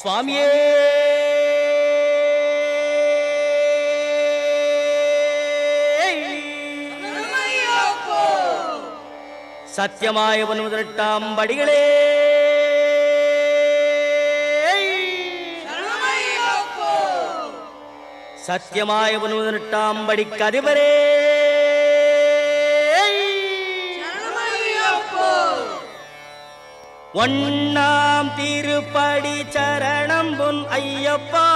சுவாமியே சத்தியமாய ஒன்பதாம் படிகளே சத்தியமாய ஒன்பதாம் படிக்கு அதிபரே ஒன்னாம் திருப்படி சரணம் பொன் ஐயப்பா